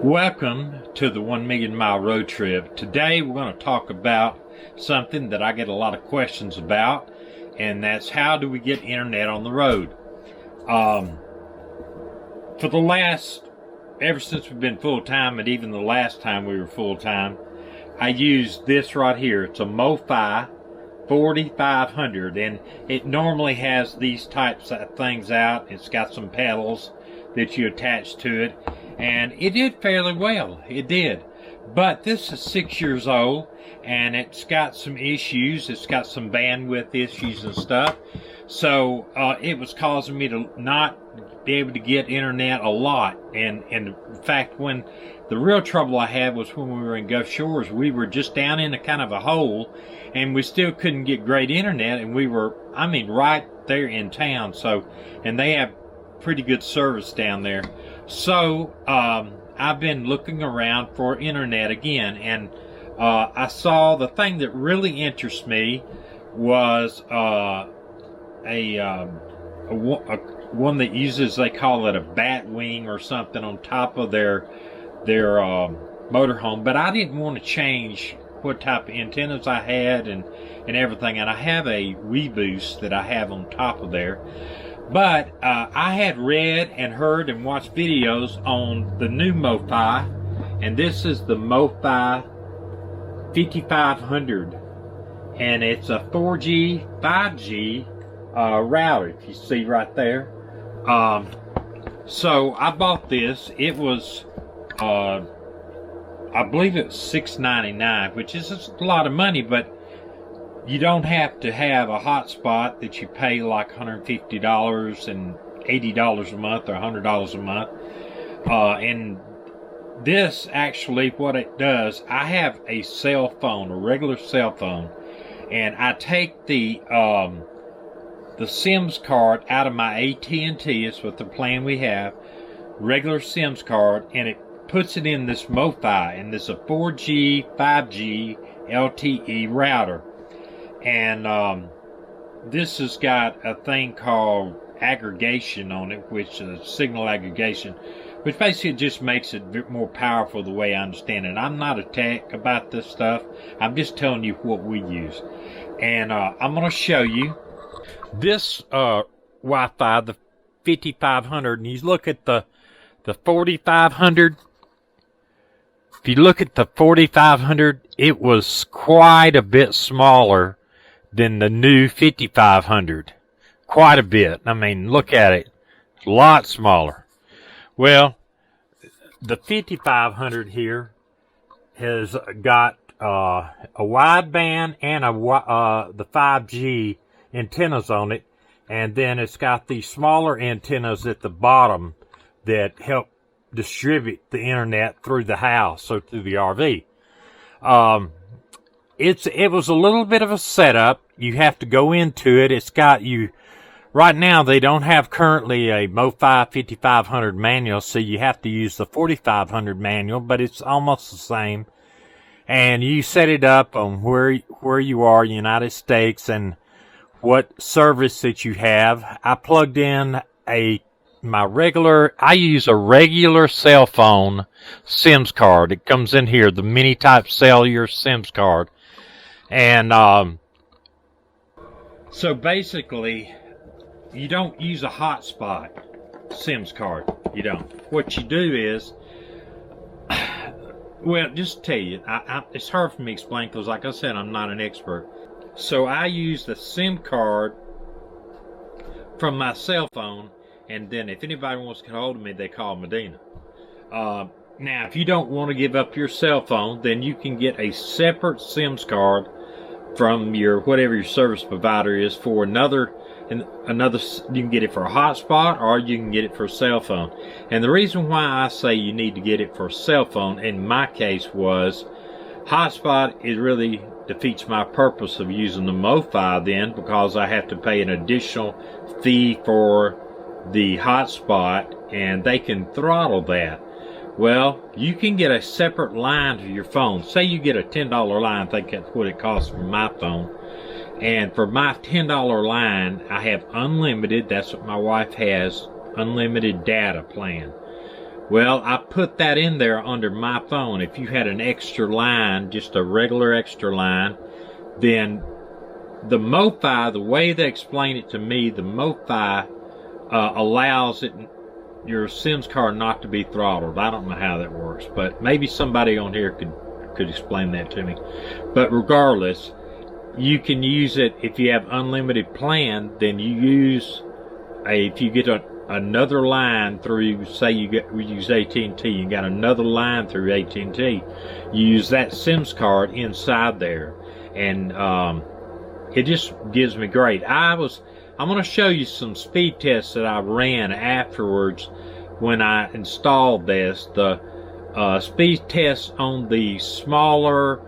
Welcome to the 1 Million Mile Road Trip. Today we're going to talk about something that I get a lot of questions about, and that's how do we get internet on the road. Ever since we've been full-time, and even the last time we were full-time, I used this right here. It's a Mofi 4500, and it normally has these types of things out. It's got some pedals that you attach to it, and it did fairly well. It did. But this is 6 years old, and it's got some issues. It's got some bandwidth issues and stuff. So it was causing me to not be able to get internet a lot. And in fact, when the real trouble I had was when we were in Gulf Shores, we were just down in a kind of a hole, and we still couldn't get great internet. And we were, right there in town. So, and they have pretty good service down there. So I've been looking around for internet again, and I saw the thing that really interests me was one that uses, they call it a bat wing or something, on top of their motorhome. But I didn't want to change what type of antennas I had and everything, and I have a Reboost that I have on top of there. But I had read and heard and watched videos on the new Mofi, and this is the Mofi 5500, and it's a 4G, 5G router, if you see right there. So I bought this. It was, I believe it was $6.99, which is a lot of money, but you don't have to have a hotspot that you pay like $150 and $80 a month or $100 a month. And this actually, what it does, I have a cell phone, a regular cell phone, and I take the SIMS card out of my AT&T. It's with the plan we have, regular SIMS card, and it puts it in this Mofi, and this is a 4G, 5G LTE router. And this has got a thing called aggregation on it, which is signal aggregation, which basically just makes it a bit more powerful the way I understand it. I'm not a tech about this stuff. I'm just telling you what we use. And I'm going to show you this Wi-Fi, the 5500, and you look at the 4500. If you look at the 4500, it was quite a bit smaller than the new 5500. Quite a bit. Look at it. It's a lot smaller. Well, the 5500 here has got a wideband and the 5G antennas on it, and then it's got these smaller antennas at the bottom that help distribute the internet through the house, so through the RV. It was a little bit of a setup. You have to go into it. It's got you, right now they don't have currently a Mofi 5500 manual, so you have to use the 4500 manual, but it's almost the same. And you set it up on where you are, United States, and what service that you have. I plugged in I use a regular cell phone SIMS card. It comes in here, the mini type cellular SIMS card. And so basically, you don't use a hotspot SIMS card. You don't. What you do is, well, just to tell you, it's hard for me to explain because, like I said, I'm not an expert. So I use the SIM card from my cell phone, and then if anybody wants to get hold of me, they call Meddena. Now, if you don't want to give up your cell phone, then you can get a separate SIMS card from your, whatever your service provider is, for another, you can get it for a hotspot, or you can get it for a cell phone. And the reason why I say you need to get it for a cell phone, in my case, was hotspot, it really defeats my purpose of using the Mofi then, because I have to pay an additional fee for the hotspot, and they can throttle that. Well, you can get a separate line to your phone. Say you get a $10 line, I think that's what it costs for my phone. And for my $10 line, I have unlimited, that's what my wife has, unlimited data plan. Well, I put that in there under my phone. If you had an extra line, just a regular extra line, then the Mofi, the way they explain it to me, the Mofi allows your Sims card not to be throttled. I don't know how that works, but maybe somebody on here could explain that to me. But regardless, you can use it if you have unlimited plan. Then you use if you get another line through, say we use AT&T, you got another line through AT&T, you use that Sims card inside there, and it just gives me great. I'm going to show you some speed tests that I ran afterwards when I installed this. The speed tests on the smaller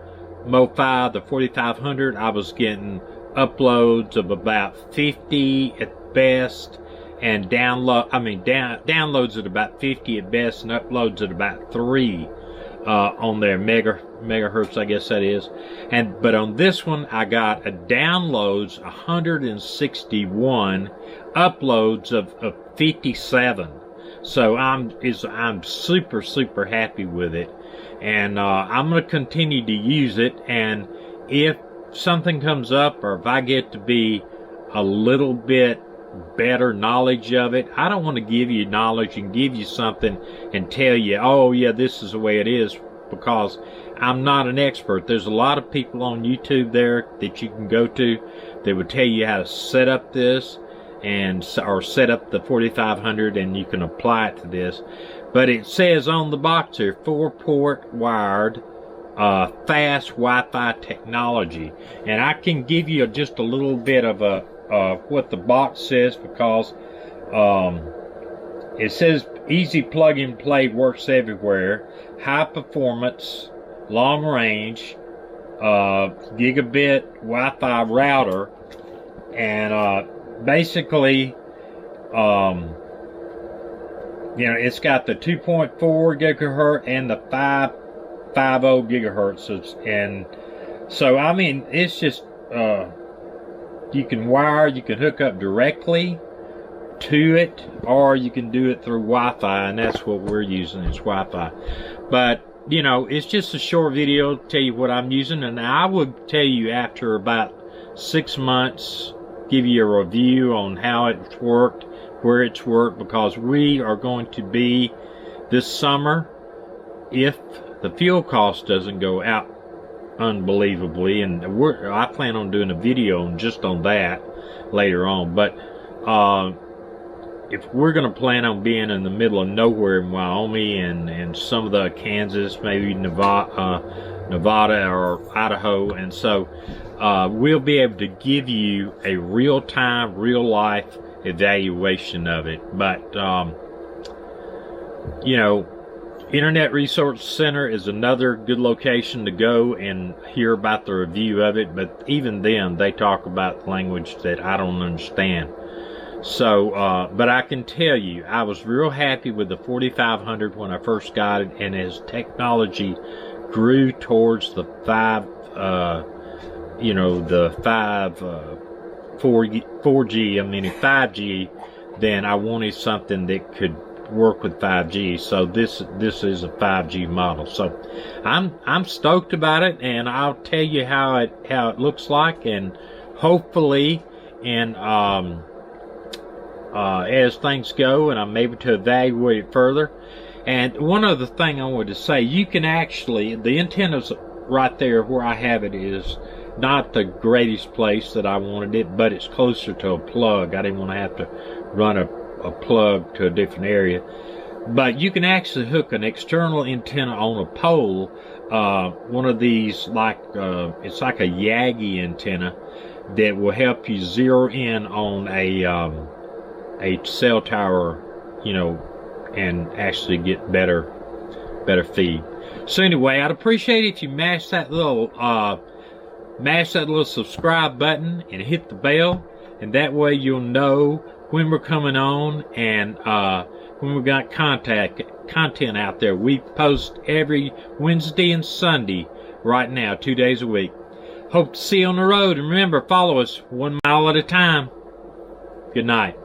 Mofi, the 4500, I was getting uploads of about 50 at best, and downloads at about 50 at best, and uploads at about 3 on their megahertz, I guess that is. But on this one, I got a downloads 161, uploads of 57. So I'm super happy with it, and I'm going to continue to use it. And if something comes up, or if I get to be a little bit better knowledge of it, I don't want to give you knowledge and give you something and tell you, oh yeah, this is the way it is, because I'm not an expert. There's a lot of people on YouTube there that you can go to that would tell you how to set up this or set up the 4500, and you can apply it to this. But it says on the box here, 4-port wired fast Wi-Fi technology, and I can give you just a little bit of what the box says, because it says easy plug and play, works everywhere, high performance, long range, gigabit Wi-Fi router, and basically it's got the 2.4 gigahertz and the 550 gigahertz, and so I mean, it's just you can hook up directly to it, or you can do it through Wi-Fi, and that's what we're using, is Wi-Fi. But it's just a short video to tell you what I'm using, and I would tell you after about 6 months, give you a review on how it's worked, where it's worked, because we are going to be this summer, if the fuel cost doesn't go out unbelievably, and I plan on doing a video just on that later on. But if we're going to plan on being in the middle of nowhere in Wyoming and some of the Kansas, maybe Nevada or Idaho, and so we'll be able to give you a real-time, real-life evaluation of it. But Internet Resource Center is another good location to go and hear about the review of it, but even then they talk about language that I don't understand. So but I can tell you, I was real happy with the 4500 when I first got it, and as technology grew towards the 5G, then I wanted something that could work with 5G. So this is a 5G model. So I'm stoked about it, and I'll tell you how it looks like, and hopefully, and as things go, and I'm able to evaluate it further. And one other thing I wanted to say, you can actually, the antennas right there where I have it is not the greatest place that I wanted it, but it's closer to a plug. I didn't want to have to run a plug to a different area. But you can actually hook an external antenna on a pole, one of these, like it's like a Yagi antenna that will help you zero in on a cell tower, and actually get better feed. So anyway, I'd appreciate it if you mash that little subscribe button and hit the bell, and that way you'll know when we're coming on, and when we got content out there. We post every Wednesday and Sunday right now, 2 days a week. Hope to see you on the road, and remember, follow us 1 mile at a time. Good night.